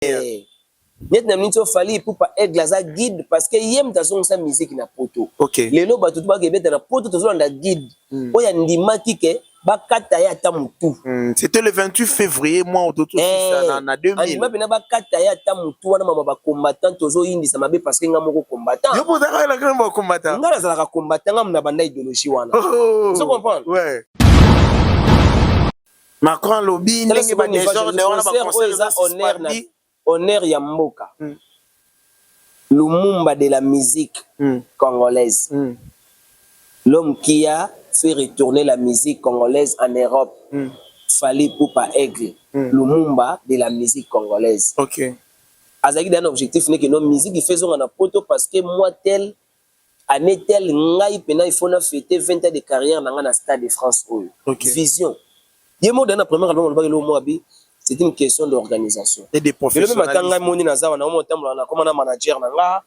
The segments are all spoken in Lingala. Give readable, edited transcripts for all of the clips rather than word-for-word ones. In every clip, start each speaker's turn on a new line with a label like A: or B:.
A: net na minto fali pour pas aigle za guide parce que yem ta son sa musique na poto. Lelo ba tutu ba kebeta na poto to so na guide. Oya ndimaki ke ba kata ya tamutu.
B: C'était le 28 février moi au toto ça na 2000.
A: Andima pena ba kata ya tamutu wana mama ba combattant tozo indi sa mabe parce que nga moko combattant.
B: Yo potaka la grand ba combattant.
A: Nga la za combattant nga mna banda idéologie wana. Vous comprenez?
B: Ouais. Macron lobby ndenge ba des gens de wana ba concert
A: honneur ya mboka. Lumumba de la musique congolaise. L'homme qui a fait retourner la musique congolaise en Europe. Fallait pour pas aigle. Lumumba de la musique congolaise. Azaki d'un objectif n'est que nos musiques ils faisons en poto parce que moi tel année tel ngai pena il faut na fêter 20 ans de carrière dans le Stade de France. Vision. Yemo dans la première album le Moabi. C'est une question d'organisation.
B: Et des professionnels.
A: Le même moni na zawa na mo tambola na comme na manager na nga.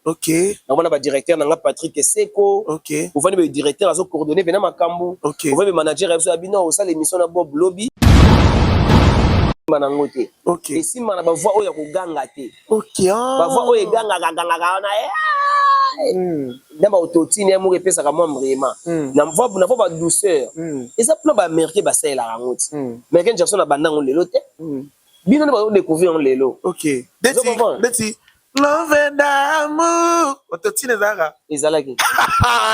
A: Na mona ba directeur na nga Patrick Seko. Vous venez le directeur azo coordonner bena makambu. Vous venez le manager azo abino au salle émission na Bob Lobby. Manangote. Et si mana ba voix oya ko ganga te. Ba voix oya ganga na D'abord autotune ya mo repesa ka mo vraiment. Na voix ba douceur. Et ça plan ba américain ba ça la rangote. Mais quand Jackson na banda on lelo te. Bino ba découvrir on lelo.
B: Deti love and amour. Autotune zaka.
A: Ezalaki.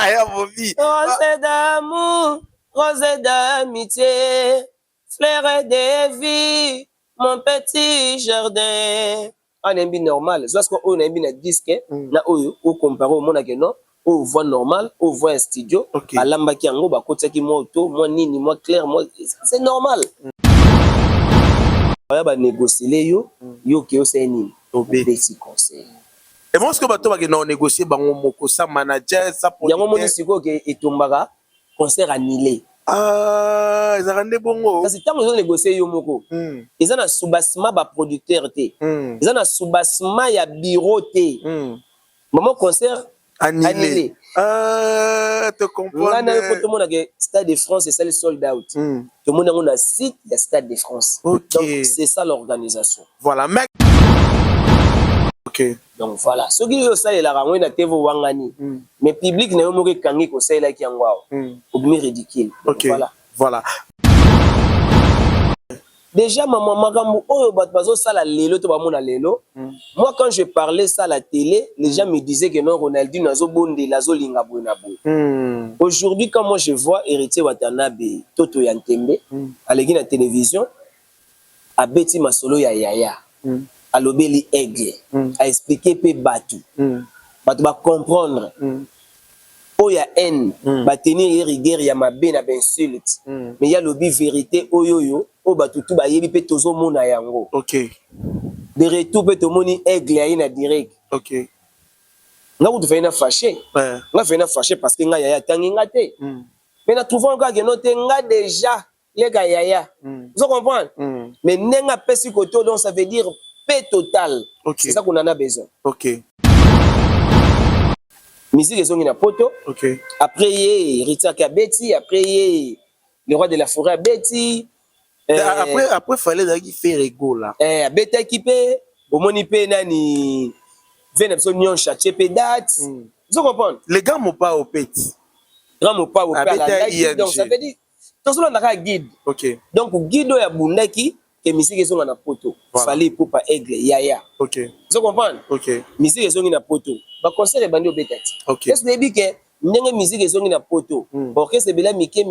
B: Ya bobi.
A: Rose d'amour, rose d'amitié, fleur de vie, mon petit jardin. On est bien normal. Parce qu'on a bien un disque, na oyo, au comparé au monde que non, au voix normal, au voix studio, à l'ambaki ango, bah côté qui moi auto, moi nini, moi clair, moi c'est normal. On va négocier les yo qui c'est nini, au petit conseil.
B: Et moi ce que bato ba que non négocier ba ngomoko sa manager sa
A: pour. Yango moni siko ke etombaka concert annulé.
B: Ils ont rendu bon.
A: Parce que tant que négocier yo moko, ils ont un soubassement ba producteur té. Ils ont un soubassement ya bureau té. Maman concert annulé.
B: Te comprends.
A: Là na ko tout monde que Stade de France c'est le sold out. Tout le monde on a site de Stade de France. Donc c'est ça l'organisation.
B: Voilà mec.
A: Donc voilà, ce qui est ça, il a ramené la TV Wangani. Mais public n'a pas kangi ko ça là qui angwao. Obmi ridicule.
B: Voilà.
A: Déjà maman magambo oyo bat bazo sala lelo to ba mona lelo. Moi quand je parlais ça à la télé, les gens me disaient que non Ronaldinho nazo bonde lazo linga bona bo. Aujourd'hui quand moi je vois Héritier Watanabe Toto Yantembe à la télévision a Betty Masolo ya Yaya. À l'obéli aigle, à expliquer pe batu, batu va comprendre. Oh ya haine, va tenir rigueur ya mabe na insulte, mais ya l'obi vérité oyoyo, oh batu tout ba yebi pe tozo mona yango. De retour pe to moni aigle ya ina direct. Nga vous devez na fâché, nga fait na fâché parce que nga yaya tangi nga te. Mais na trouvons nga que note nga déjà les gars yaya. Vous comprenez? Mais nenga pesi koto donc ça veut dire total. C'est ça qu'on en a besoin. Musique est na poto. Après il Rita Kabeti, après le roi de la forêt Betty.
B: Après fallait d'ailleurs faire ego là.
A: Betty équipé, au monipe nani venepso nyon chaché date. Vous comprenez?
B: Les gars m'ont pas au petit.
A: Grand m'ont pas au petit. Donc ça veut dire tout ça on a guide. Donc guide ya bundaki que musique est na poto. Fallait pour pas aigle yaya. Vous comprenez? Musique est na poto. Ba concert bandi obetati. Est-ce que dit que ndenge musique est na poto. Orchestre bela mike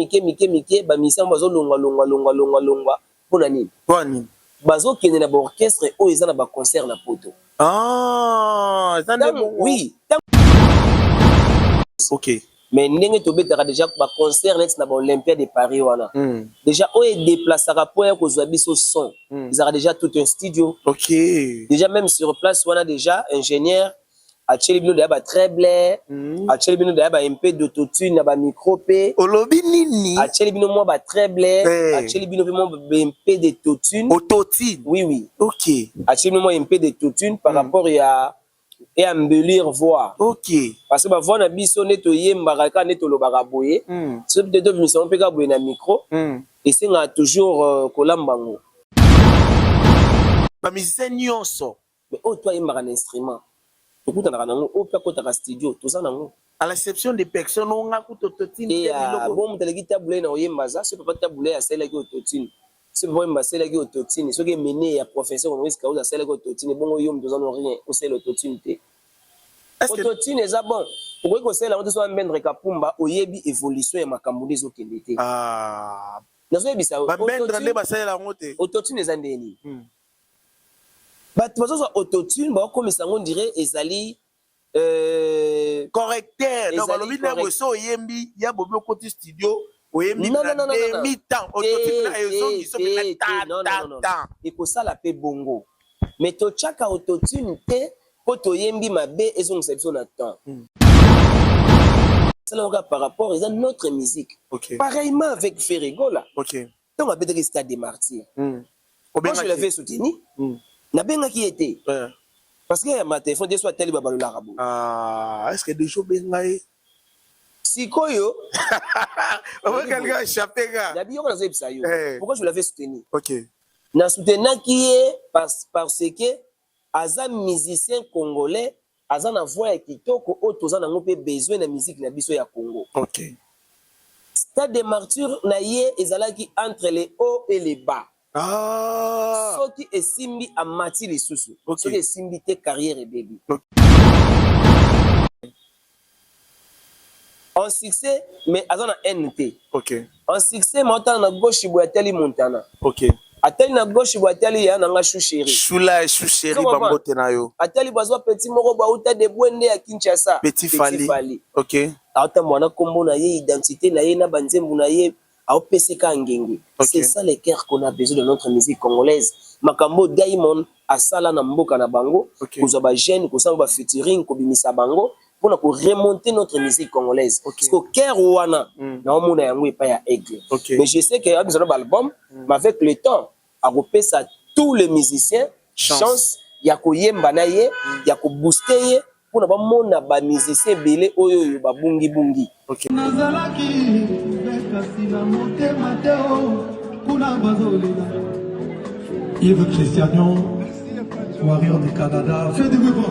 A: ba misa bazo longwa pona nini? Bazo kende na ba orchestre o ezana ba concert na poto. Oui. Mais ndenge to betaka déjà ba concert net na ba Olympia de Paris wana. Déjà o e déplacera pour ya kozwa biso son. Ils ont déjà tout un studio. Déjà même sur place wana déjà ingénieur a chelibino de ba treble, a chelibino de ba MP d'autotune na ba micro p.
B: Olobi nini?
A: A chelibino mo ba treble, a chelibino mo MP de totune.
B: Autotune.
A: Oui. A chelibino mo MP de totune par rapport à et embellir voix. Parce que ma voix na biso neto yembaka ka neto lobaka boye. Ce peut être mission pe ka boye na micro. Et c'est toujours kolambango.
B: Ba musicien nyonso
A: mais oh toi il m'a un instrument tout coup t'as nango oh toi côté studio tout ça nango
B: à l'exception des personnes on a autotune
A: et bon mutaleki tabule na oyemba za c'est pas tabule ya sela ki autotune c'est bon mba sela ki autotune ce qui est mené ya professeur on risque à sela ki autotune bon oyom deux ans rien au sela autotune te autotune eza bon pourquoi ko sela on te so mbendre kapumba oyebi évolution ya makambo des okende te nazo yebisa
B: ba mbendre nde ba sela ngote
A: autotune eza ndeni bato bazoza autotune bakomisa ngo dirait ezali
B: correcteur donc balobi na boso oyembi ya bobi okoti studio oyembi na mi-temps autotune na ezongi so pe ta
A: ekosala pe bongo mais totiaka autotune te po toyembi mabe ezongisa biso na temps ça par rapport à notre musique pareillement avec Ferregola donc abetaki Stade des Martyrs quand je l'avais soutenu nabengaki ete parce que ma téléphone des soit tel babalo la rabo
B: est-ce que des jours bengaye
A: sikoyo
B: on quelqu'un échappé gars
A: nabi yo na zebisa yo pourquoi je l'avais soutenu
B: na
A: soutenaki parce que aza musicien congolais aza na voix ya kitoko o toza nango pe besoin na musique na biso ya Congo Stade des Martyrs na ye ezalaki entre les hauts et les bas soki esimbi amati lisusu soki esimbi te carrière ebebi en succès mais aza na NT en succès maotala na gauche boya tali Montana atali na gauche boya tali ya nanga chouchéri
B: bambote na yo
A: atali bazwa petit moko bauta de bwende ya Kinshasa
B: Petit Fali
A: aota mwana kombo na ye identité na ye na banzembu na ye c'est ça le cœur qu'on a besoin de notre musique congolaise makambo Diamond asala na mboka na bango kozwa ba jeune kozwa ba featuring kobimisa bango pour remonter notre musique congolaise parce que cœur wana na omona yango epa ya aigle mais je sais que abizana ba album mais avec le temps a repesa tous les musiciens chance ya koyemba na ye ya ko booster ye pour na ba mona ba musiciens belé oyo ba bungi bungi
C: Yves Christiano, Warrior du Canada. Fais du bruit pour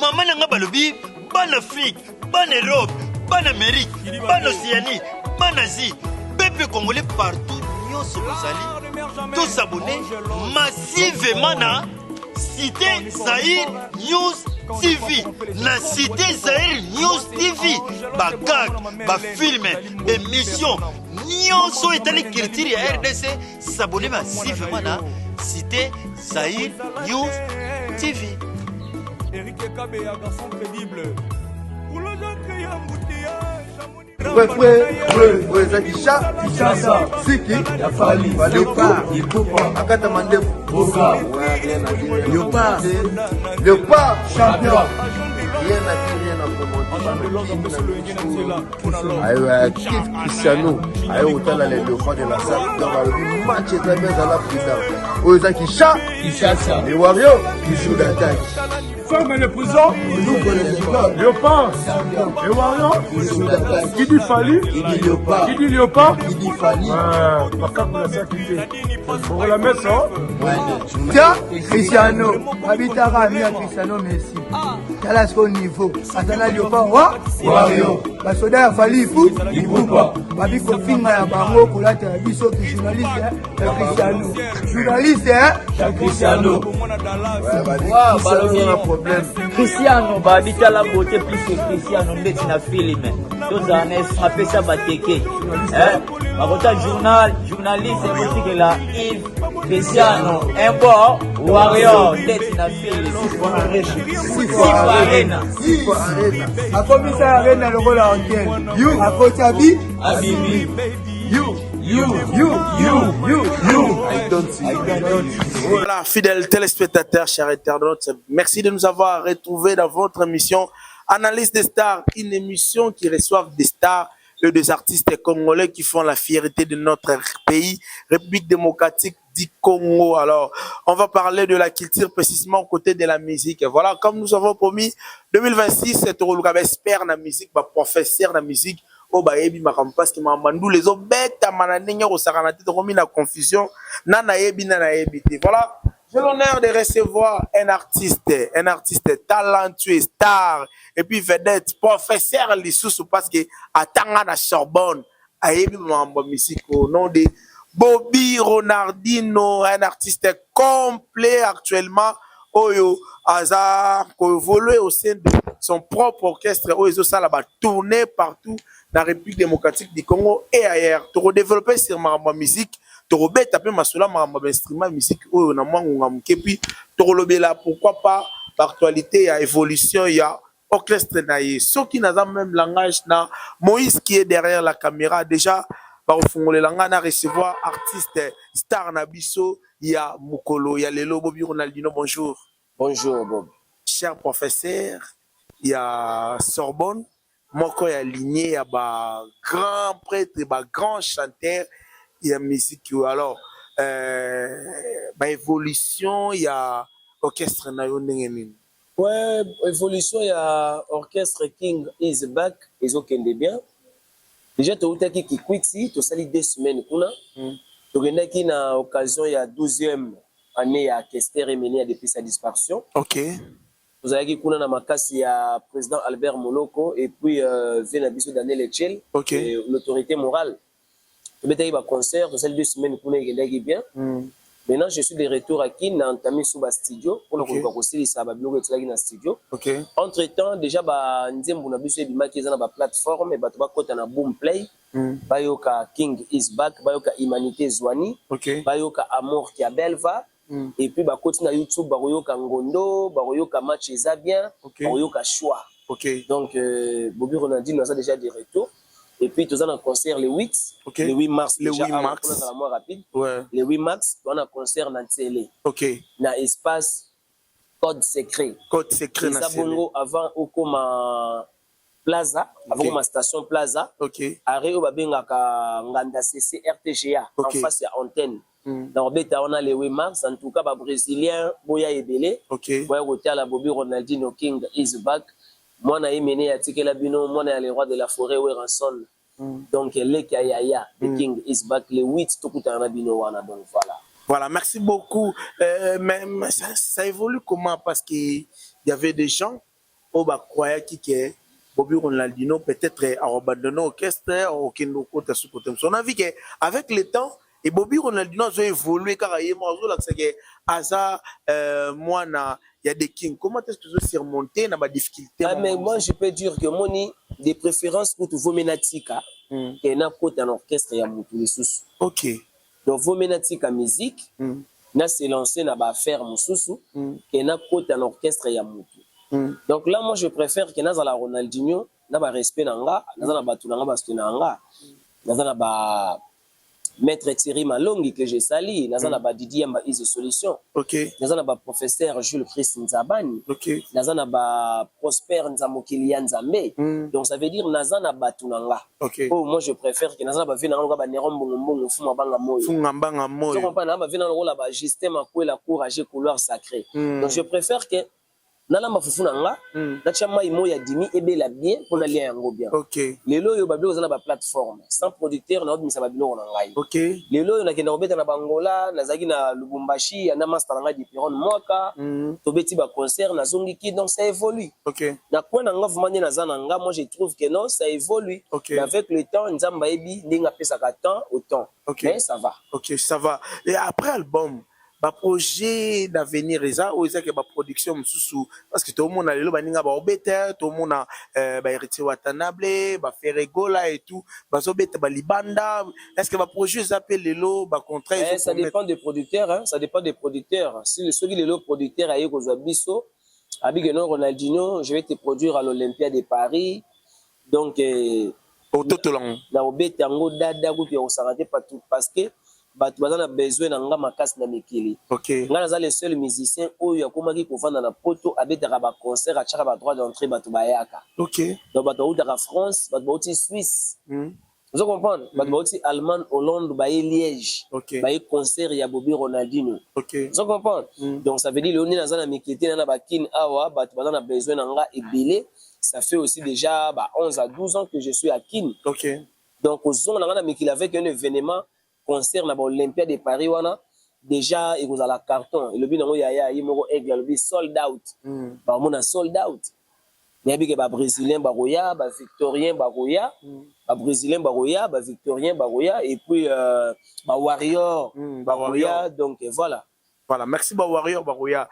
D: Maman n'a pas le bib, bonne Afrique, bonne Europe, bonne Amérique, bonne Océanie, bonne Asie, peuple congolais partout, nous sommes tous abonnés massivement à Cité Zahir News TV. La Cité Zahir News TV. Bagag, film, émission, nous sommes étalés critiques à RDC. S'abonner massivement à Cité Zahir News TV. Eric Kabe, un garçon crédible. Pour le gens créer un
E: Cristiano ayo utala le dauphin de la salle dans le match est très bien à la prison Ozaki Cha les Warriors qui jouent d'attaque
C: Ferme les prisons, Léopard, les Warriors, qui dit Fali, qui dit Léopard,
E: qui dit Fali.
C: Pour la messe,
E: tiens, Cristiano, Abitara, Mia Cristiano Messi. Quel est son niveau? Atala Léopard, Warriors. Basoda Fali, il faut pas. Babi Kofinga ya bango kolata ya biso ki journaliste Cristiano. Journaliste Cristiano. Wow, balobi problème.
F: Cristiano babita la beauté plus que Cristiano ndeti na film. Toza na apesa bateke. Bakota journaliste musique la Yves Cristiano Imbo Warrior ndeti na film. Sifa Arena.
E: Akomisa Arena lokola antenne. You akotabi
F: Abibi.
E: You. I don't see.
B: Voilà, fidèles téléspectateurs, chers internautes, merci de nous avoir retrouvés dans votre émission Analyse des stars, une émission qui reçoit des stars et des artistes congolais qui font la fierté de notre pays, République démocratique du Congo. Alors, on va parler de la culture précisément aux côtés de la musique. Voilà, comme nous avons promis, 2026, c'est Toroluka expert dans la musique, professeur dans la musique. o ba yebi makambo parce que mamandu les obeta mananenya ko sakana te ko mina confusion na yebi na yebi te. Voilà, j'ai l'honneur de recevoir un artiste talentueux, star et puis vedette, professeur lisusu parce que atanga na Sorbonne a yebi makambo musique au nom de Bobby Ronaldinho, un artiste complet actuellement. Oyo Aza ko évoluer au sein de son propre orchestre Oyo Sala va tourner partout dans la République démocratique du Congo et ailleurs. To développer sur ma musique, to rebet taper masula ma instrument musique Oyo na mwangu puis to lobela pourquoi pas l'actualité, il y a évolution, il y a orchestre naïe. Ceux qui n'ont même langage na Moïse qui est derrière la caméra déjà va refongoler langa na recevoir artiste star nabiso. Il y a Mukolo, il y a Lelo Bobby Ronaldinho, bonjour.
A: Bonjour Bob.
B: Cher professeur, il y a Sorbonne, Moko, il y a Ligné, il y a grand prêtre, il y a grand chanteur, il y a musique. Alors, évolution, il y a orchestre.
A: Ouais, évolution, il y a orchestre King is back, ils ont qu'un bien. Déjà, tu as dit qu'il quitte ici, tu as sali 2 semaines. Donc, qui na occasion, il y a 12e année à Kester et mené depuis sa disparition.
B: Ok.
A: Vous avez dit qu'on a makasi, il y a président Albert Moloko et puis Venabiso Daniel Echel,
B: okay.
A: L'autorité morale. Tu as eu un concert, tu as 2 semaines qu'on a bien. Maintenant, je suis de retour à Kin, on a entamé sous le studio. On a aussi les sabables qui sont dans le studio. Entre-temps, déjà, on a vu la plateforme et on a Boom Play. Bayoka King is back, Bayoka Humanité Zouani, Bayoka Amour qui a Belva. Et puis, continue à YouTube, Bayoka Ngondo, Bayoka Match Zabien, Bayoka Choix. Donc, Bobby Ronaldinho nous a déjà des retours. Et puis, tout ça, on a un concert le 8, le 8 mars.
B: Le 8 mars.
A: Rapide.
B: Ouais.
A: Le 8 mars, on a un concert dans télé. Dans l'espace Code Secret.
B: Code Secret,
A: dans télé. Avant, au Koma Plaza, avant ma station Plaza. Arrêt au Babengaka Nganda CC RTGA, en face de l'antenne. Dans Beta, on a le 8 mars. En tout cas, les Brésiliens, Boya Ebele. Boya Rotel, la Bobby Ronaldinho King is back. Moi, je suis mené à Tikelabino, moi, je suis le roi de la forêt, Ranson. Donc, le Kayaya, the King is back, le 8, tout le Rabino, donc voilà.
B: Voilà, merci beaucoup. Mais ça évolue comment? Parce qu'il y avait des gens qui croyaient que Bobby Ronaldinho peut-être abandonné l'orchestre, on a vu qu'avec le temps, et Bobby Ronaldinho a évolué car il y a des kings. Comment est-ce que tu surmonter dans ma difficulté?
A: Mais moi, je peux dire que mon des préférences pour tout Vomenatika, qui est un côté en orchestre et à Moutou sous.
B: Ok.
A: Donc, Vomenatika musique, n'a s'est lancé dans la faire Moussou, qui est un côté en orchestre et à Moutou. Donc là, moi, je préfère que dans la Ronaldinho, n'a pas respect n'anga, n'a pas batunanga bastunanga, n'a pas Maître Thierry Malongi que j'ai sali, n'a pas Didier Mba Is Solution, n'a pas professeur Jules Christ Nzabani, n'a pas Prosper Nzamokilian Nzambe. Donc ça veut dire n'a pas batunanga. Oh, moi je préfère que n'a pas vu n'anga ba nerom bongo fuma banga moyo.
B: Fuma banga moyo.
A: Je comprends n'a pas vu n'anga ba Justin Makou la courage couloir sacré. Donc je préfère que nala mafufu nanga na chama imo ya dimi ebela bien pour aller yango bien. Lelo yo bablo za na ba plateforme sans producteur na obimisa babilo na ngai. Lelo yo na kenda obeta na bangola na zaki na Lubumbashi na master nanga di Piron Mwaka to beti ba concert na zongi ki donc ça évolue. Na kwa na nga vumane na zana nga moi je trouve que non ça évolue. Mais avec le temps nzamba ebi ndinga pesa ka temps au temps. Mais ça va.
B: Ça va. Et après album ba projet d'avenir eza ou eza que ba production sous parce que tout le monde a lelo baninga ba obeta tout le monde a ba héritier Watanabe ba Ferregola et tout ba obeta ba libanda est-ce que ba projet s'appelle lelo ba contrat
A: ça dépend des producteurs hein ça dépend des producteurs si ceux qui lelo producteur aye ko zo biso abigeno Ronaldinho je vais te produire à l'Olympia de Paris donc
B: au totolang
A: na obeta ngo dada ko ki osarate partout parce que batu bazana besoin na nga makasi na mikili. Nga naza le seul musicien oyo akomaki kovanda na poto abetaka ba concert achaka ba droit d'entrée batu bayaka. Donc batu bautaka France, batu bauti Suisse. Vous comprenez? Bah aussi Allemagne, Hollande, bah Liège.
B: OK.
A: Bah concert il y a Bobby Ronaldinho.
B: OK.
A: Vous comprenez? Donc ça veut dire Léonie dans un mikité dans ba kin awa bah tu as besoin d'anga et belé. Ça fait aussi déjà 11 à 12 ans que je suis à Kin.
B: OK.
A: Donc aux on a mikil avec un événement concert na Olympia de Paris wana déjà il vous a la carton et le but il y a moko aigle le but sold out. Bah on a sold out. Mais il y a des Brésiliens, des Victoriens, des Brésiliens, des Victoriens, et puis des Warriors, donc voilà.
B: Voilà, merci Warrior, Baroya.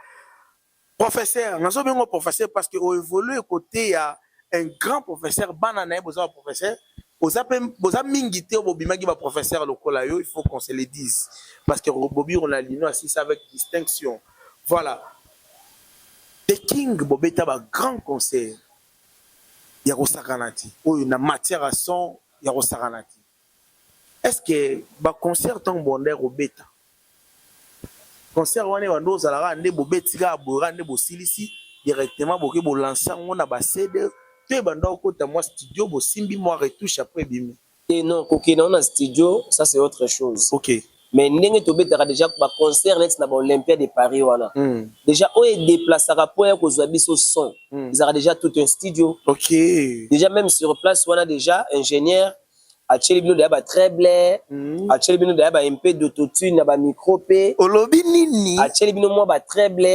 B: Professeur, nous sommes un professeur parce qu'au évolué côté, il y a un grand professeur, Banana, vous avez un professeur, vous avez mingité au Bobimagi, professeur local, il faut qu'on se le dise. Parce que Bobby Ronaldinho assiste avec distinction. Voilà. The King Bobeta a un grand concert. Il y a Rosakanati. Ou une matière à son, il y a Rosakanati. Est-ce que le concert est un bon Bobeta? Concert, on est en dose à la rande, Bobetiga, Borande, Bosilisi, directement, Boké, lancer, on a CD. Tu es bandau côté moi studio, Bosimbi, moi retouche après Bimi.
A: Et non, OK, on a studio, ça c'est autre chose.
B: OK.
A: Mais ndenge tobetaka déjà ba concert net na Olympia de Paris wana. Déjà on est déplacé pour ya kozwa biso son. Ils ont déjà tout un studio.
B: OK.
A: Déjà même sur place on a déjà ingénieur a chelibino de ba treble, a chelibino de ba MP d'autotune na ba micro p.
B: Olobi nini?
A: A chelibino mo ba treble,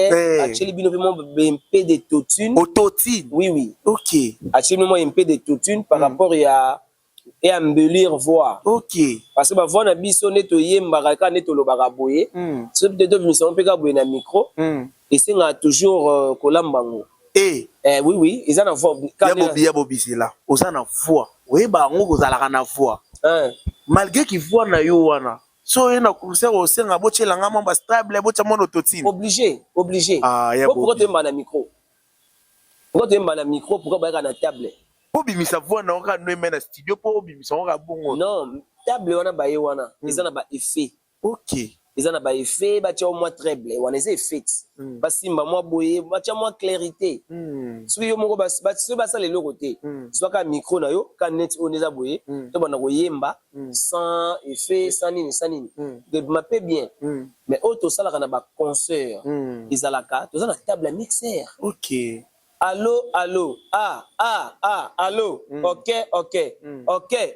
A: a chelibino mo MP de totune.
B: Autotune.
A: Oui.
B: OK.
A: A chelibino mo MP de totune par rapport et embellir voix.
B: OK.
A: Parce que ma voix na biso neto yemba ka neto lobaka boye. Ce peut être mission pe ka boye na micro. Et c'est toujours kolambango. Oui, ils en ont voix.
B: Ya bobi c'est là. Ils en ont voix. Oui ba ngo kozala na voix. Malgré qu'il voix na yo wana. So yena concert au senga bochela ngama ba stable bocha mono totine.
A: Obligé.
B: Ah ya
A: pourquoi tu m'as na micro? Pourquoi tu m'as na micro pourquoi ba na table?
B: Po bimisa voix na oka no mena studio po bimisa oka bongo.
A: Non, table wana ba wana, ils en a ba effet.
B: OK.
A: Ils en a ba effet, ba tia au moins treble, wana c'est effet. Ba simba moi boye, ba tia moi clarité. Soki yo moko ba so ba ça le côté. Soit ka micro na yo, ka net on eza boye, to bana ko yemba sans effet, sans nini. De m'appelle bien. Mais auto sala kana ba concert. Ils a la carte, ils ont la table à mixer.
B: OK.
A: Allô, allô, allô, OK,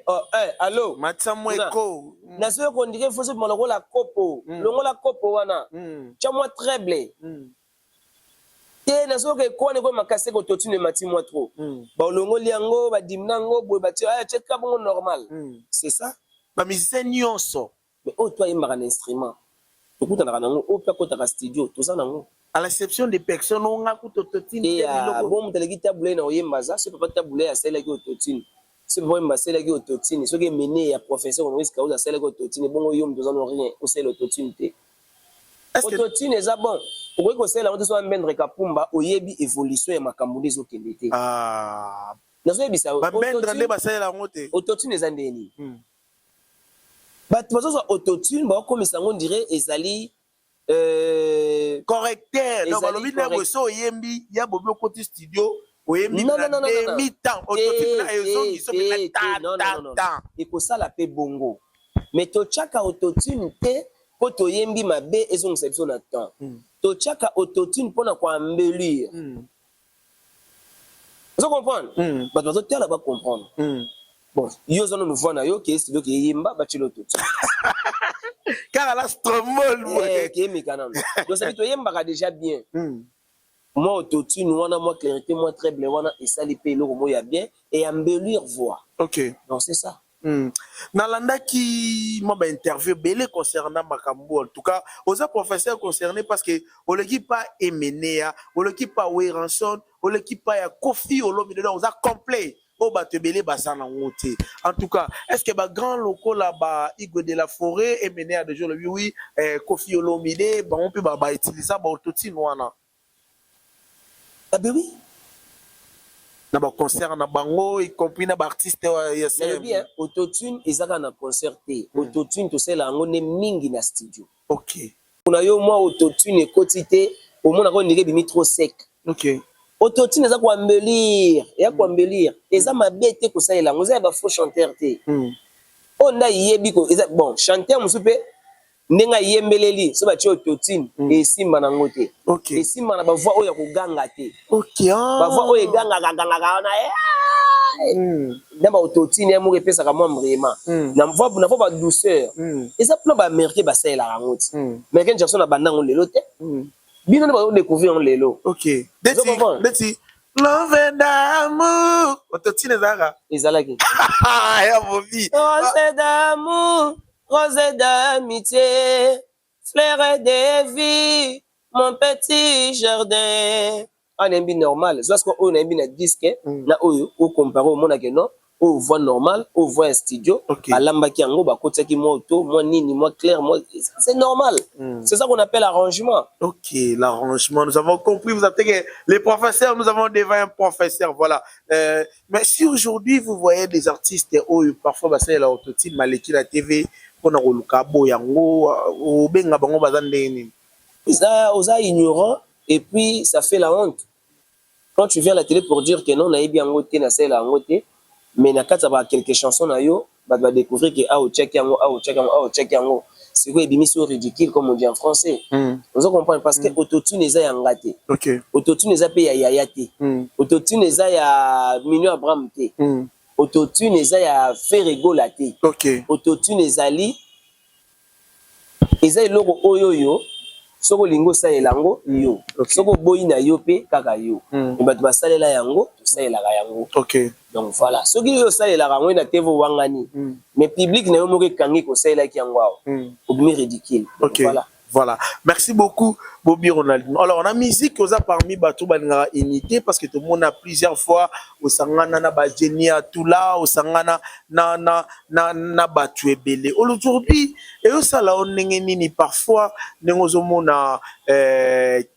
A: allô.
B: Matsamweko.
A: Na so ko ndike foso moloko la kopo, longo la kopo wana. Tcha-moi treble. Te na so ke ko ne ko makase ko totune mati moi trop. Ba longo liango ba dimnango boy ba tcha ka bon normal. C'est ça.
B: Ba musicien nyonso.
A: Mais oh toi il m'a un instrument. To kuta na nango o pa ko ta studio, to ça nango.
B: À l'exception des personnes on a autotune
A: et bon teleki tabule na oyembaza c'est pas tabule ya sela ki autotune c'est bon ma sela ki autotune ce qui est mené ya professeur on risque cause sela ki autotune bon yo mdoza no rien o sela autotune te autotune eza bon pour ko sela on so mbendre kapumba oyebi évolution ya makambo dezo kende te na so yebisa
B: ba mbendre nde ba sela ngote
A: autotune eza ndeni bato bazo autotune ba komisa ngo dirait ezali
B: correcteur donc balobi na boso yembi ya bobi okoti studio oyembi
A: non
B: mi-temps autotune na ezongi so pe ta
A: ekosala pe bongo mais tochaka autotune te po toyembi mabe ezongisa biso na temps tochaka autotune mpona koambelire ozo comprendre bato bazotala ba comprendre bon yo zono nous voit na yo ke studio ke yemba bachilo autotune
B: car la strombol
A: qui est mécanon donc ça dit to yemba déjà bien moi autotune wana moi clarité moi treble wana et ça les pays loko moya bien et embellir voix.
B: OK
A: donc c'est ça
B: nalanda qui moi ba interview belé concernant makambo en tout cas aux professeurs concernés parce que on l'équipe pas Emenea on l'équipe pas Weranson on l'équipe pas ya Kofi Olomide donc on a complet o batebele basana ngote en tout cas est-ce que ba grand locaux là ba Igwe de la Forêt Emenea de jour le oui Kofi Olomide ba on peut ba utiliser ba autotune wana
A: ah ben oui
B: na ba concert na bango y compris na ba artiste ya
A: c'est bien autotune ezaka na concerté autotune to sela ngo ne mingi na studio
B: OK
A: kuna yo moi autotune ekotité au mona ko ndike bimi trop sec
B: OK
A: autotune eza ko embellir ya ko embellir eza mabete ko salela ngo za ba faux chanteur te on a yebi ko bon chanteur musupe ndenga yembeleli so ba ti autotune et simba na ngote
B: OK
A: et simba na ba voix oya ko ganga te
B: OK
A: ba voix oya ganga na ndamba autotune ya mo pesa ka mo vraiment na voix ba douceur et ça plan ba américain ba ça la ngote américain Jackson na bandango lelo te bino na ba découvrir lelo
B: OK Deti Love and amour autotune zara
A: ezalaki
B: ya bobi
A: rose d'amour rose d'amitié, fleur de vie, mon petit jardin. On est bien normal. Parce qu'on est bien disque, na on compare au monde que non, on voit normal, on voit un studio. À l'ambaki ango ba kota ki moto, moi nini, moi clair, moi c'est normal. C'est ça qu'on appelle l'arrangement.
B: OK, l'arrangement. Nous avons compris. Vous avez que les professeurs, nous avons devant un professeur, voilà. Mais si aujourd'hui vous voyez des artistes parfois bah c'est la autotune maleki la TV on a roluka boyango o benga bango bazande nini.
A: Osa ignorant et puis ça fait la honte. Quand tu viens à la télé pour dire que non na yebi yango te na c'est la honte mais na kata ba quelques chansons na yo ba découvrir que check yango c'est quoi ebimi so ridicule comme on dit en français. Vous comprenez parce que autotune eza yanga te.
B: OK.
A: Autotune eza pe ya yaya te. Autotune eza ya Mignon Abraham te. Autotune eza ya Ferregola te.
B: OK.
A: Autotune ezali eza eloko oyo soko lingo sa elango yo. Soko boyi na yo pe kaka yo. Et ba basalela yango to salela yango.
B: OK.
A: Donc voilà, ce qui yo salela yango na TV wangani. Mais public na yo moko kangi ko salela ki yango. Obimi ridicule.
B: OK.
A: Voilà.
B: Voilà. Merci beaucoup, Bobby Ronaldinho. Alors, on a musique, on a parmi Batou Banara imité parce que tout le monde a plusieurs fois au Sangana na Bajenia Tula, au Sangana na Batu Ebele. Aujourd'hui, et au Sala on n'engeni parfois n'engozomona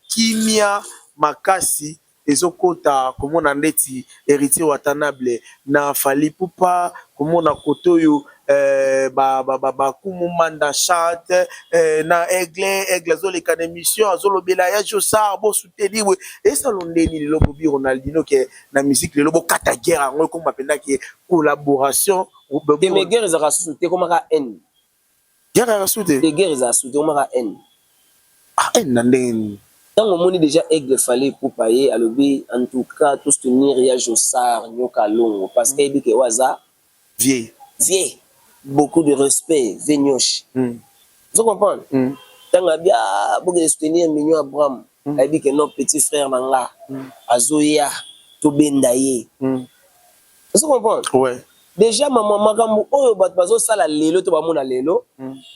B: Kimia Makasi. Ezokota comme on a ndeti héritier Watanabe na Fali Poupa comme on a kotoyo kumumanda chante na aigle zole kana émission azolo bela ya Josar bo soutenir et ça l'ondeni le Bobby Ronaldinho que na musique le lobo kata guerre ngo comme appenda qui collaboration
A: de mes guerres za soutenir comme ka N
B: guerre za soutenir
A: de guerres za soutenir comme ka N
B: N ndeni.
A: Tant on dit déjà aigle fallait pour payer à l'obé en tout cas tout soutenir ya Josar nyoka longo parce que il que waza
B: vieux
A: beaucoup de respect Venyosh. Vous comprenez? Tant a bien beaucoup de soutenir Mignon Abraham il dit que notre petit frère nanga azoya to bendaye. Vous comprenez?
B: Ouais.
A: Déjà maman oyo bat bazo sala lelo to ba mona lelo.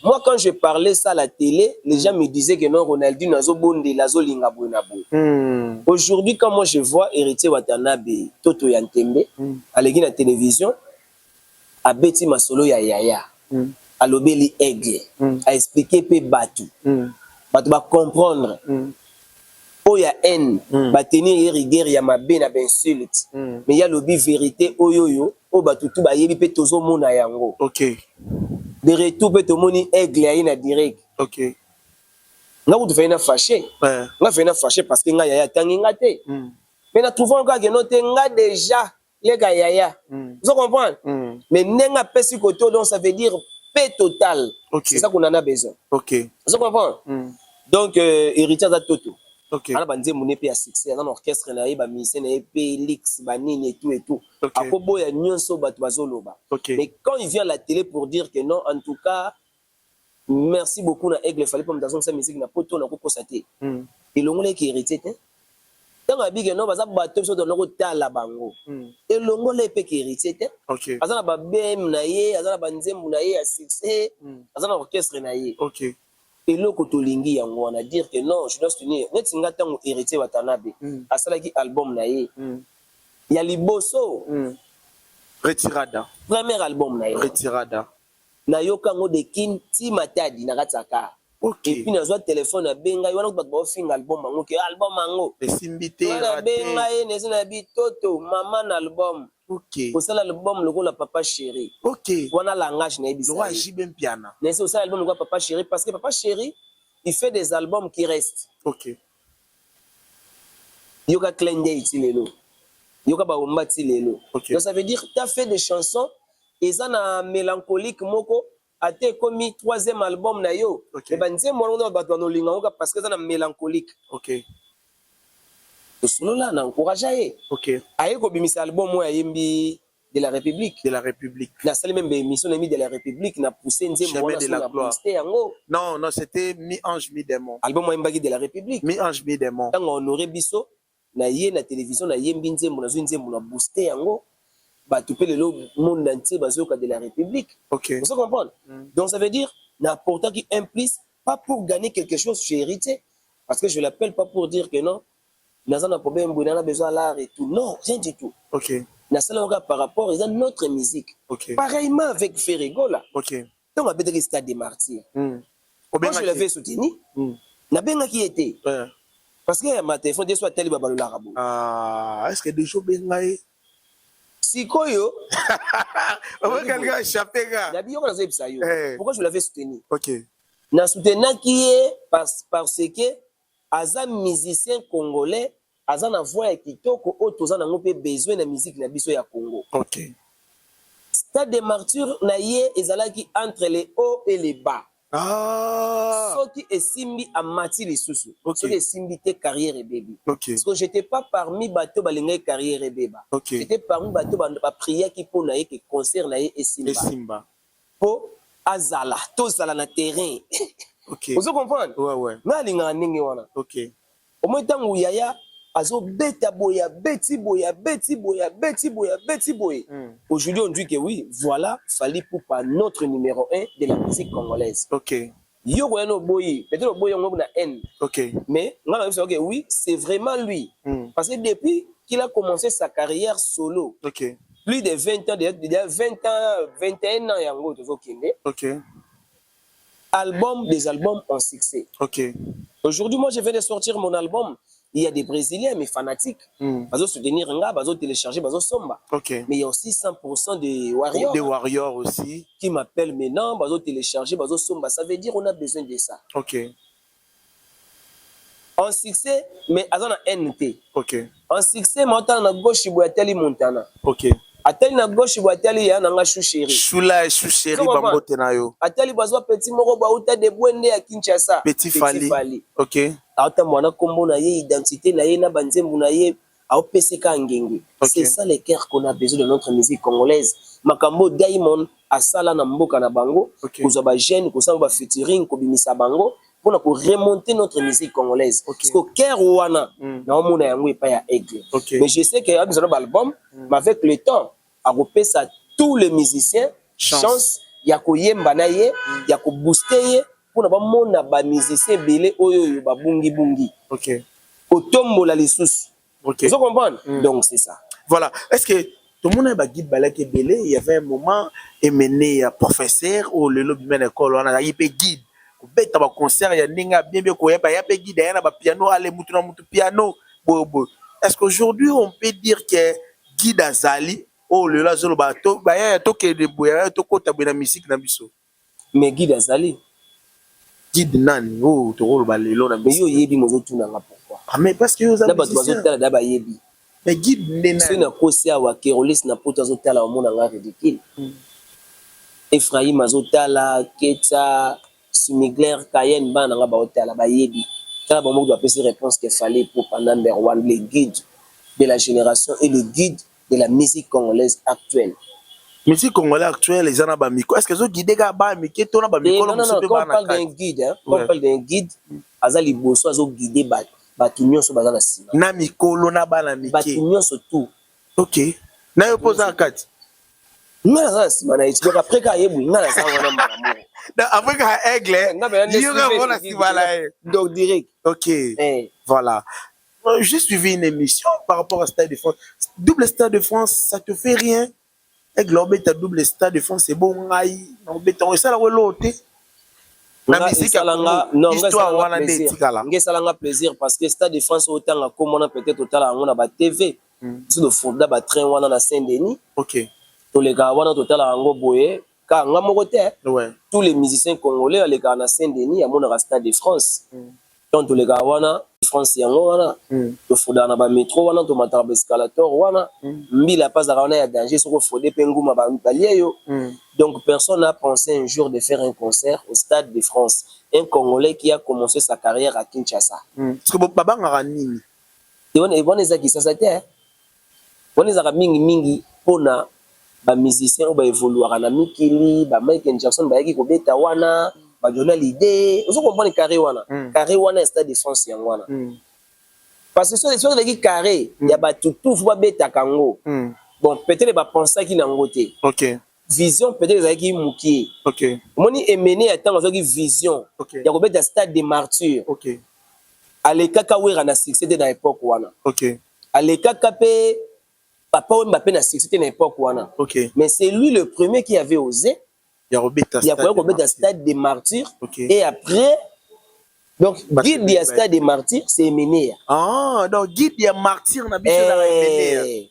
A: Moi quand je parlais ça à la télé, les gens me disaient que non Ronaldinho nazo bonde lazo linga bona bo. Aujourd'hui quand moi je vois héritier Watanabe Toto Yantembe à la télévision a beti masolo ya yaya a lobeli aigle a expliquer pe batu batu ba comprendre oya haine ba tenir rigueur ya mabe na insulte mais ya lobi vérité oyoyo o batu tu ba yebi pe tozo mona yango.
B: OK.
A: De retour pe to moni aigle ya ina direct.
B: OK.
A: Nga ku tu na fâché nga fait na fâché parce que nga yaya tangi nga te mais na trouvons nga que note nga déjà les gars yaya. Vous comprenez? Mais nenga pesi koto donc ça veut dire paix totale. C'est ça qu'on en a besoin.
B: OK.
A: Vous comprenez? Donc héritier de Toto.
B: OK.
A: On a bandé mon épée à succès dans l'orchestre là ba musicien épée lix banine et tout. Akobo ya nyonso bat bazoloba. Mais quand il vient à la télé pour dire que non en tout cas merci beaucoup na aigle fallait pas me dans sa musique na poto na ko constater. Et l'ongolais qui héritier tant abige non baza bato so donoko tala bango et longole pe ki héritier te azana ba bem na ye azana ba nzembu na ye ya succès azana orchestre na ye et loko tolingi yango on a dire que non je dois soutenir net singa tango héritier Watanabe asalaki album na ye ya liboso
B: retirada
A: premier album na ye
B: retirada
A: na yokango de kin ti matadi na katsaka. Et puis, dans téléphone, à Benga, il y a un album, album mango. Benga, il Toto, maman album. Pour ça, l'album, le papa chéri. On a langage, mais c'est aussi l'album, le papa chéri, parce que papa chéri, il fait des albums qui restent. Il y a Klende Itilelo. Il y a Baumba Tilelo. Donc, ça veut dire que tu as fait des chansons eza na mélancolique moko ate komi 3e album na yo
B: Okay.
A: e banzembo wana bato banolinga ngoka parce que eza na mélancolique
B: OK.
A: tosolola na encourage ye
B: OK.
A: aye kobimisa album oyo ayembi de la République
B: De la République.
A: nasali même émission na mi de la République na poussé nzembo
B: Chemin
A: wana
B: de
A: so
B: la
A: na
B: gloire.
A: booster yango
B: Non, non, c'était mi-ange, mi-démon.
A: album ayembaki de la République
B: Mi-ange, mi-démon.
A: ntango honore biso na ye na télévision nayembi nzembo nazwi nzembo na booster yango bato mpe lelo monde entier bazoyoka de la République.
B: OK.
A: Vous comprenez? Donc ça veut dire n'importe qui implique pas pour gagner quelque chose j'ai hérité parce que je l'appelle pas pour dire que non dans un problème on a besoin de l'art et tout non rien du tout.
B: OK.
A: Par rapport à notre musique.
B: OK.
A: Pareillement avec Ferrego là.
B: OK.
A: Donc on a peut-être Stade des Martyrs. Moi je l'avais soutenu. Na benga qui était. Parce que ma téléphone des soit tel babalo l'arabo.
B: Ah, est-ce que des jours bengaï?
A: Sikoyo.
B: Quelqu'un a échappé gars.
A: Pourquoi je l'avais soutenu?
B: OK.
A: Na soutenu qui est parce que aza musicien congolais aza na voix ya kitoko o toza nango pe besoin na musique na biso ya Congo.
B: OK.
A: Stade des Martyrs na ye ezalaki entre les hauts et les bas.
B: Ah.
A: Soki esimbi amati lisusu.
B: Okay.
A: Soki esimbi te carrière et bébé.
B: OK.
A: Parce que j'étais pas parmi bateau balingai carrière et bébé.
B: Okay.
A: J'étais parmi bateau ba prière qui pour na ye que concert na ye esimba.
B: Esimba.
A: Po azala to zala na terrain.
B: OK.
A: Vous comprenez?
B: Ouais ouais.
A: Na linga ndenge wana.
B: OK.
A: Au moins tango yaya azo beta boya beti boya beti boya beti boya beti boya. Aujourd'hui on dit que oui, voilà, fallait pour pas notre numéro 1 de la musique congolaise.
B: OK.
A: Yo no boyi, peut-être boyi on na N.
B: OK.
A: Mais on a vu que oui, c'est vraiment lui. Parce que depuis qu'il a commencé sa carrière solo,
B: OK.
A: plus de 20 ans, déjà 20 ans, 21 ans yango tozo kende.
B: OK.
A: Des albums en succès.
B: OK.
A: Aujourd'hui, moi je viens de sortir mon album. Il y a des Brésiliens, mais fanatiques. Ils soutenir un gars, ils télécharger, ils somba.
B: OK.
A: Mais il y a aussi 100% des Warriors.
B: Des Warriors aussi.
A: Qui m'appellent maintenant, ils télécharger, ils somba. Ça veut dire qu'on a besoin de ça.
B: OK.
A: En succès, mais ils ont un NT.
B: OK.
A: En succès, maintenant, on a gauche, il y a Teli Montana.
B: OK.
A: Ateli na gauche, il y a Teli, il y a un chou chéri.
B: Choula et chou chéri, bambote na yo.
A: Ateli, bazwa petit moro, bauta de Bwende à Kinshasa.
B: Petit Fali. OK.
A: Ata mwana kombo na ye identité na ye na banzembu na ye aopeseka ngenge. C'est ça le cœur qu'on a besoin de notre musique congolaise. Makambo Diamond asala na mboka na bango kozwa ba jeune kozwa ba featuring kobimisa bango pour remonter notre musique congolaise. Parce que cœur wana na omona yango epa ya aigle. Mais je sais que abizana ba album mais avec le temps a repesa tous les musiciens chance ya koyemba na ye ya ko booster ye pour ba mona ba musicien belé oyo ba bungi bungi.
B: OK.
A: Otombola lisusu.
B: OK.
A: Vous comprenez? Donc c'est ça.
B: Voilà. Est-ce que tout le monde a guide balaki belé, il y avait un moment émené à professeur ou le lobby men école on a yé guide. Ko beta ba concert ya ninga bien bien ko yé ba guide ya ba piano ale mutu na mutu piano bobo. Est-ce qu'aujourd'hui on peut dire que guide azali oh le la zolo ba to ba ya to ke de boya to ko ta na musique na biso.
A: Mais guide azali
B: guide nani oh to rolo ba lelo na
A: mais yo yebi mozo tuna nga pourquoi
B: ah mais parce que yo za
A: ba bazotala da ba yebi
B: mais guide nena
A: c'est na kosi awa Kerolis na poto azotala omona nga ridicule Ephraim azotala Ketsa Simigler Cayenne bana nga ba otala ba yebi kala ba mo doit appeler réponse qu'il fallait pour pendant number 1 les guides de la génération et le guide de la musique congolaise actuelle.
B: Musique congolaise actuelle, les gens ont micro. Est-ce que vous guidez ba micro ton ba micro
A: non, quand on parle d'un guide, hein, quand on parle d'un guide, azali boso azo guider ba tunyo so bazana sima.
B: Na micro na ba na micro.
A: Ba tunyo so tout.
B: OK. Na yo posa akati.
A: Nga za sima na ichi. Donc après ka yebu nga za wana maramu.
B: Après ka aigle, yo ga bona sima la.
A: Donc direct.
B: OK. Voilà. J'ai suivi une émission par rapport à Stade de France. Double Stade de France, ça te fait rien? Et globé ta double Stade de France, c'est bon. On béton ça la reloté. La musique a non, histoire wana ndetikala.
A: Ngesalanga plaisir parce que Stade de France autant comme on a peut-être total on a ba TV. Sur le fonda ba train wana na Saint-Denis.
B: OK.
A: Tous les gars wana total ngo boye ka nga mokote.
B: Ouais.
A: Tous les musiciens congolais les gars na Saint-Denis à mon Stade de France. donc tous les gars wana France yango wana to foda na ba métro wana to matara ba escalator wana mbila pas za wana ya danger soko fodé pe nguma ba yo donc personne n'a pensé un jour de faire un concert au Stade de France, un Congolais qui a commencé sa carrière à Kinshasa.
B: Parce que baba ngara nini
A: et bon ezaki ça c'était bon ezaka mingi pona ba musicien ou ba évoluer na mikili ba Michael Jackson ba yaki ko beta wana ba donner l'idée vous comprenez carré wana Stade de France yango wana parce que sur les carré il y a ba tout faut ba beta kango bon peut-être ba penser qui nango te
B: OK
A: vision peut-être ezaki mukie
B: OK
A: moni emené attend ezaki vision ya ko beta Stade des Martyrs
B: OK
A: alekaka wera na succès dans l'époque wana
B: OK
A: alekaka pe papa Mbappé na succès dans l'époque wana
B: OK
A: mais c'est lui le premier qui avait osé il y a Stade des Martyrs et après donc guide du Stade des Martyrs c'est Emené
B: donc guide du Martyr na biso na Emené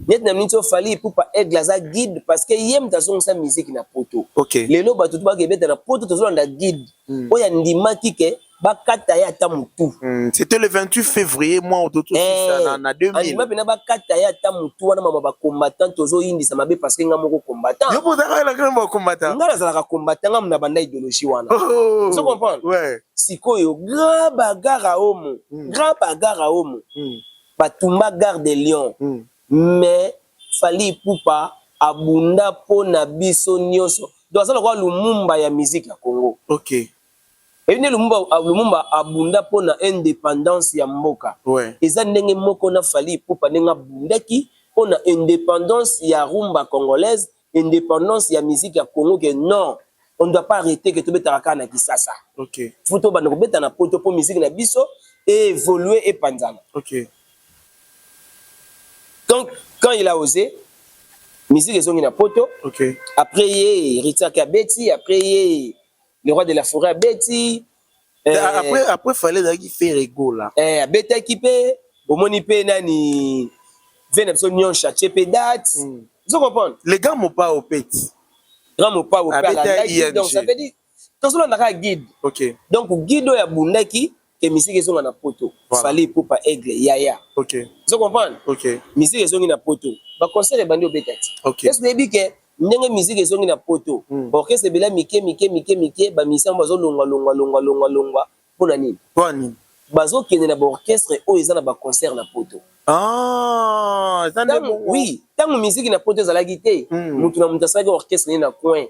A: net na minito fali pour pas aigle za guide parce que yem ta son sa musique na poto lelo ba tout ba ke beta na poto to na guide oya ndimaki ke bakata ya tamutu
B: c'était le 28 février mois autour na 2000
A: ma bina bakata ya tamutu wana mama ba combattant tozo indisa mabe parce que nga moko combattant
B: yo potaka la grand combattant
A: nga za ka combattant nga mna banda idéologie wana tu comprends
B: ouais
A: sikoyo grand bagarre homo batumba gare de Lyon mais fali pupa abunda pona biso nyoso donc ça le Lumumba ya musique ya Congo
B: OK
A: et ne Lumumba abunda pona indépendance ya mboka eza ndenge moko na fali pupa nenga bundaki pona indépendance ya rumba congolaise indépendance ya musique ya Congo que non on ne doit pas arrêter que tobetaka na Kisasa
B: OK
A: futo bana ko beta na poto po musique na biso et évoluer et panzana
B: OK
A: donc quand il a osé musique ezongi na poto après ye Richard Kabeti après ye le roi de la forêt Betty
B: après fallait d'ailleurs faire ego là
A: Beta équipé omoni pe nani vena biso nyon chache pe date vous comprenez
B: les gars m'ont pas au petit
A: grand mo pas au pala donc ça veut dire quand on a guide donc guide ya bundaki que musique ezonga na poto fallait pour pas aigle yaya vous comprenez musique ezongi na poto ba concert bandi obetati est-ce que bi que ndenge musique ezongi na poto orchestre bela mike ba musicien bazo longwa pona nini bazo kende na ba orchestre o eza na ba concert na poto oui tango musique na poto ezalaki te mutu na mutu asalaki orchestre ni na coin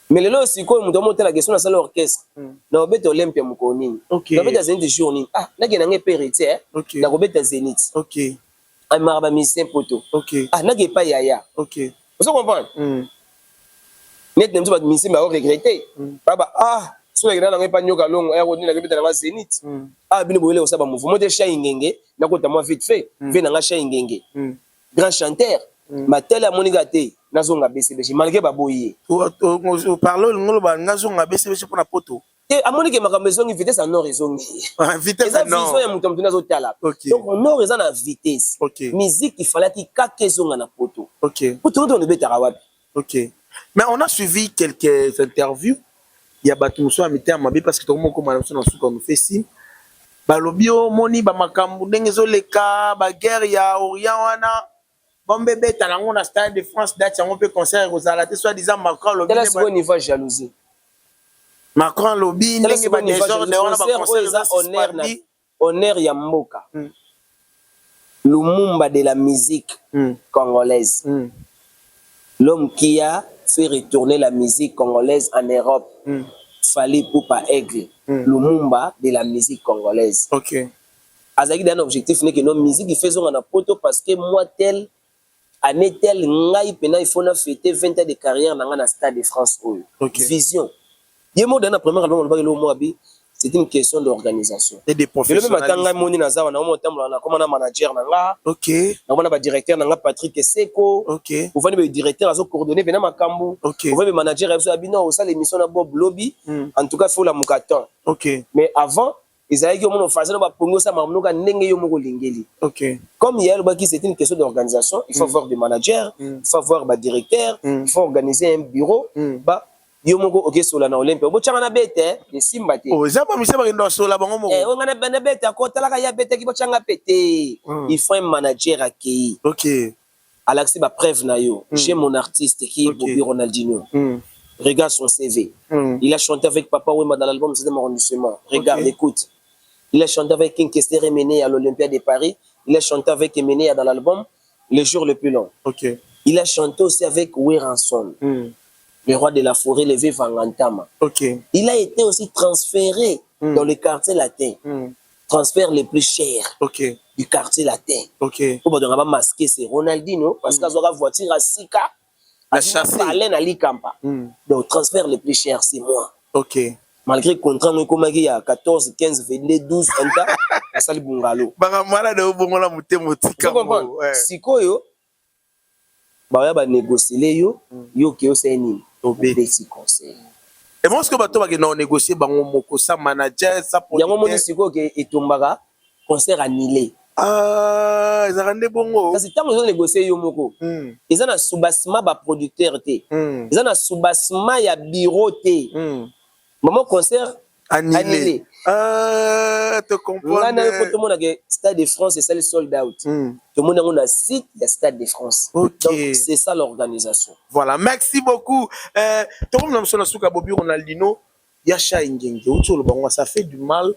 A: mais lelo sikoyo mutu amotela question na sala orchestre na obeta Olympia mukonini na obeta Zenith jour nini nake na nge héritier na obeta Zenith amara ba musicien poto nake pa yaya vous comprenez net nem ba musicien ba regretter baba so le na nge pa nyoka longo ya ko ni na obeta na Zenith bino boyele osaba mouvement de chat ingenge na kota moi vite fait vena nga chat ingenge grand chanteur matela monika te nazonga BCBG malgré baboye
B: parlo ngolo ba nazonga BCBG pour na poto
A: et amonike makambo ezongi vitesse en nord ezongi
B: vitesse en nord
A: vision ya mutu mutu nazotala donc en nord eza na vitesse musique il fallait kaka ezonga na poto poto ndo betaka wapi
B: mais on a suivi quelques interviews il y a batumso a mité amabe parce que tout le monde comme na suka nous fait si balobio moni ba makambo ndenge zoleka ba guerre ya orient wana bombe beta nango na Stade de France date yango pe concert rozala te soit disant Macron lobby
A: quel est ce niveau jalousie
B: Macron lobby ndenge ba désordre wana ba concert
A: honneur ya mboka Lumumba de la musique congolaise l'homme qui a fait retourner la musique congolaise en Europe Fally Ipupa Aigle Lumumba de la musique congolaise azaki d'un objectif n'est que nos musique il faisons en poto parce que moi tel année tel ngai pena il faut na fêter 20 ans de carrière na Stade de France vision yemo dans la première album le bagelo moabi c'est une question d'organisation
B: et des professionnels
A: le matanga moni na zawa na mo tambola na comme na manager na nga na bona ba directeur na nga Patrick Seko vous venez le directeur azo coordonner pena makambu vous venez le manager azo abino au salle émission na Bob Lobby en tout cas faut la mukaton mais avant ils avaient dit que faisait ba pongo ça mamnoka ndenge yo moko lingeli comme hier le c'est une question d'organisation il faut avoir des managers il faut avoir des directeurs il faut organiser un bureau yo moko oke sola na Olympia bochanga na bete de simba te
B: oh zaba misaba ndo sola bango moko
A: on ngana bana bete ko talaka ya bete ki bochanga pété il faut un manager accueilli
B: OK
A: Alexis ba preuve na yo j'ai mon artiste qui est Bobby Ronaldinho regarde son CV il a chanté avec Papa Wemba dans l'album c'est mon arrondissement regarde écoute il a chanté avec King Kester Mené à l'Olympia de Paris il a chanté avec Mené dans l'album Le jour le plus long
B: OK
A: il a chanté aussi avec Weranson le roi de la forêt, levé Vangantama.
B: OK.
A: Il a été aussi transféré dans le quartier latin. Transfert le plus cher du quartier latin.
B: OK.
A: Pour ne pas masquer, c'est Ronaldinho, parce qu'il a une voiture à Sika.
B: La chasse.
A: Alain Ali Kampa. Donc, transfert le plus cher, c'est moi.
B: OK.
A: Malgré le contrat, il y a 14, 15, 22, 12, 1 ans, à Sali Bungalo.
B: Baramala de Obongola Mutemotika.
A: Vous comprenez? Si quoi, yo, bah, négocier, yo, qui c'est ni. Petit conseil.
B: Et moi, ce que bato va négocier, bango moko sa manager, sa
A: producteur. Yango moni siko ke etombaka concert annulé.
B: Ah, ils rendent bongo.
A: Parce que tant que négocier yo moko, ils ont un soubassement ba producteur te. Ils ont un soubassement ya bureau te. Maman concert annulé.
B: Ah, te comprends.
A: Là, tout le monde a que Stade de France, c'est le sold out. Tout le monde a un site de Stade de France.
B: Okay.
A: Donc, c'est ça l'organisation.
B: Voilà, merci beaucoup. Tout le monde a souka Bobby Ronaldinho, Yacha Ingenge, ça fait du mal.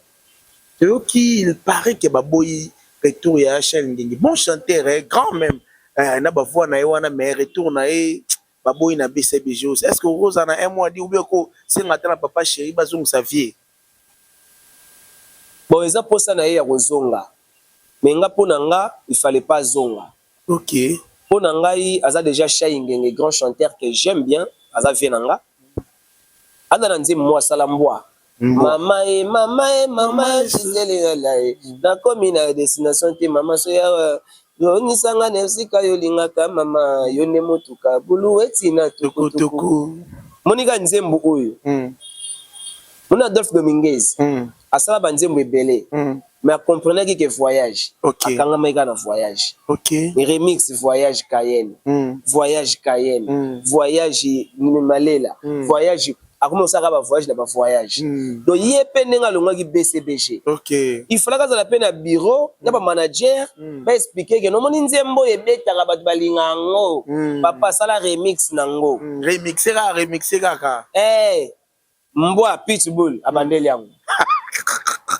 B: Il paraît que Baboy retour Yacha Ingenge. Bon chanteur, grand même. Na ba voix na ewana mais retour na e Baboy na BCBG. Est-ce que Rose en a un mois dit ou bien que c'est maintenant papa chéri bazum Xavier?
A: Bon, ils ont posé na ya rozonga. Mais nga ponanga, il fallait pas zonga.
B: OK.
A: Ponanga il a déjà Chaingenge, grand chanteur que j'aime bien, aza vienanga. Ana nzi moi salamboa. Mama e chizele la e. Na komi na destination te mama so ya yo nisanga nesika yo lingaka mama yo ne motuka bulu etina tukutuku. Monika nzembo oyo. Mon Adolphe Dominguez. Asala banzembo ebele. Mais comprenez que voyage. Akanga meka na voyage.
B: OK.
A: Remix voyage Cayenne. Voyage Cayenne. Voyage Malela. Voyage akoma osaka ba voyage na ba voyage. Donc yepe nenga longa ki BCBG.
B: OK.
A: Il fallait que ça la peine à bureau, na ba manager, ba expliquer que no moni nzembo ebeta ka bat balinga ngo. Papa sala remix nango.
B: Remixera ka.
A: Mbwa pitbull abandeli yango.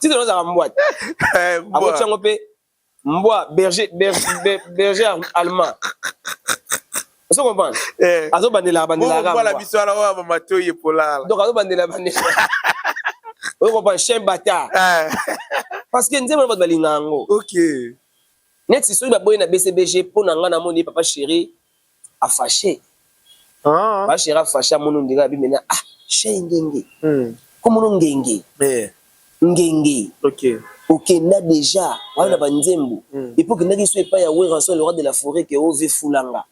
A: Tu te lances à mbwa. Abo chango pe mbwa berger allemand. Vous comprenez? Azo bandela ga.
B: Voilà biswala wa ba matoyi polala.
A: Donc azo bandela. Vous comprenez chien bâtard. Parce que nzembo ba balinga ngo.
B: OK.
A: Next so ba boy na BCBG pona nga na moni papa chéri a fâché. Papa chéri a fâché mono ndinga bi mena Ngenge. Comment ngenge? Ngenge.
B: OK.
A: OK, na déjà, on a banzembo. Et pour que n'a soit pas ya Weranson le roi de la forêt que ove fulanga.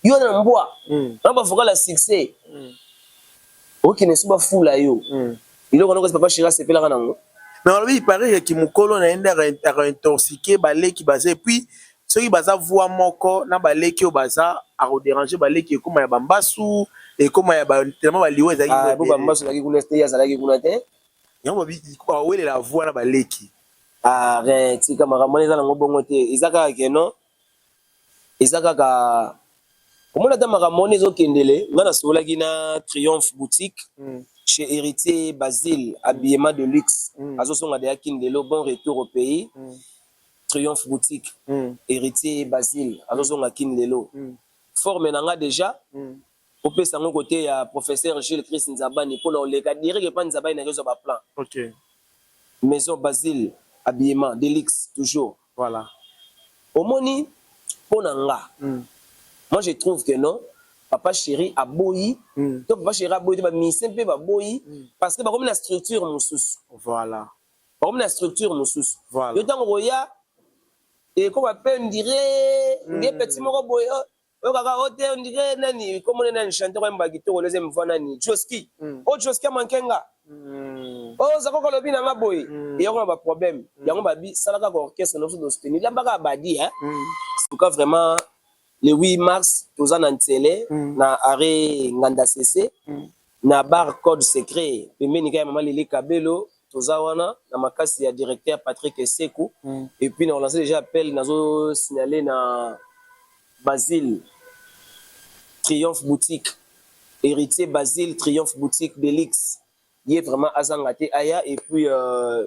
A: Yo na mboa. On va faire la succès. OK, ne soit fula yo. Il est qu'on papa Chira c'est pela nango.
B: Mais lui il paraît que mukolo na enda intoxiqué balé qui basé puis ceux qui baza voix moko na balé qui au baza a déranger balé qui comme ya bambasu. Et comment il y a tellement de lieux qui
A: ah bon bah sur la qui connaît ya sala qui connaît
B: ya mo bi quoi où est la voix na baleki
A: arrête si kamera moni za ngo bongo te izaka ke non izaka ka comment la dame ramoni zo kendele ngana sola kina Triomphe boutique chez Héritier Basile habillement de luxe azo songa de kindelo bon retour au pays Triomphe boutique Héritier Basile azo songa kindelo forme nanga déjà au peut s'en côté à professeur Gilles Chris Nzabani pour le cas direct pas Nzabani na réseau ba plan.
B: OK.
A: Maison Basile habillement Delix toujours.
B: Voilà.
A: Au moni pour nanga. Moi je trouve que non papa chéri a boyi donc papa chéri a boyi ba mission pe ba boyi parce que ba comme la structure moussous.
B: Voilà.
A: Ba comme la structure moussous.
B: Voilà.
A: Yo tango roya et comme appelle on dirait des petits moko boy Okaka ote on dirait nani comme on est chanteur en bagito on les aime voir nani Joski Joski mankenga zako lobi na ngaboy et on a pas problème yango babi salaka ko orchestre no so soutenir lambaka badi hein c'est cas vraiment le 8 mars tozana ntele na arrêt nganda cc na bar code secret pembeni kaya mama Lili Kabelo toza wana na makasi ya directeur Patrick Sekou et puis on lancé déjà appel nazo signaler na Basile Triomphe Boutique héritier Basile Triomphe Boutique Delix il est vraiment azangate aya et puis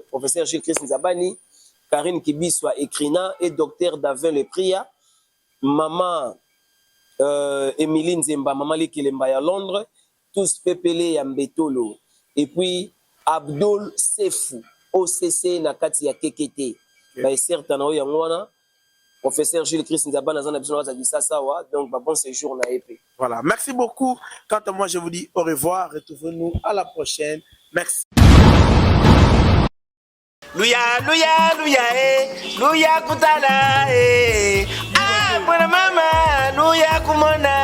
A: professeur Gilles Christ Nzabani Karine Kibiswa Ekrina et docteur Davin Lepria maman Emilie Nzemba maman Likilemba ya Londres tous pepele ya Mbetolo et puis Abdul Sefou OCC na kati ya KKT ba certain na yango wana professeur Gilles Christ Nzabana zana besoin de ça sawa donc bon séjour na EP.
B: Voilà, merci beaucoup. Quant à moi je vous dis au revoir, retrouvez-nous à la prochaine. Merci.
G: Luya luya luya luya kutala ah mwana mama luya kumona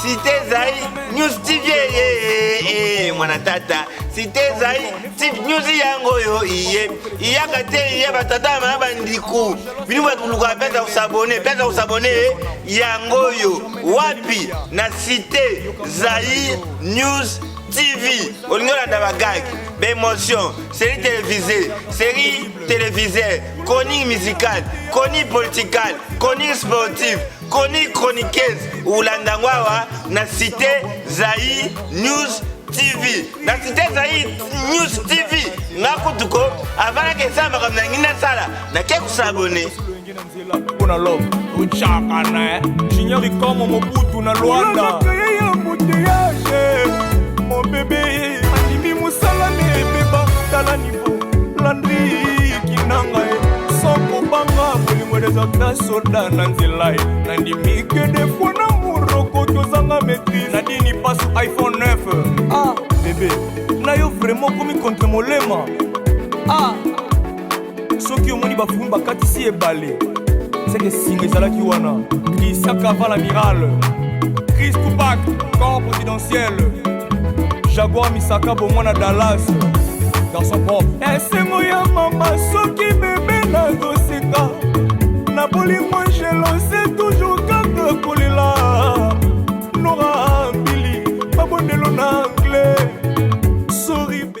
G: Cité Zai News TV mwana tata Cité Zai Tip News yango yo iyakate iya batata ma bandiku bini watu luka pesa usabone yango yo wapi na Cité Zai News TV olingola ndabagaki d'émotion, série télévisée, chronique musicale, chronique politique, chronique sportive, chronique chroniqueuse ou l'andangwawa na Cité Zai News TV. Na Cité Zai News TV, ngakutuko avant que ça me ngina sala na keku s'abonner.
C: Kuna love uchaka na chinyori kama Mobutu na Rwanda. Mon bébé animi musala ne beba tala niveau landri kinanga soko banga mulingo des soda nanzilai nandimi que des fois na muroko tozanga maîtrise nadini passe iPhone 9 ah bébé na yo vraiment comme contre molema ah soki omoni bafumu bakatisi ebale c'est que singa ezalaki wana Kisaka va l'amiral Chris Tupac corps présidentiel Jaguar Misaka Bomona Dallas garçon propre esengo ya mama soki bébé na doseka na bolingo ngelo c'est toujours kaka kolela nora mbili babondelo na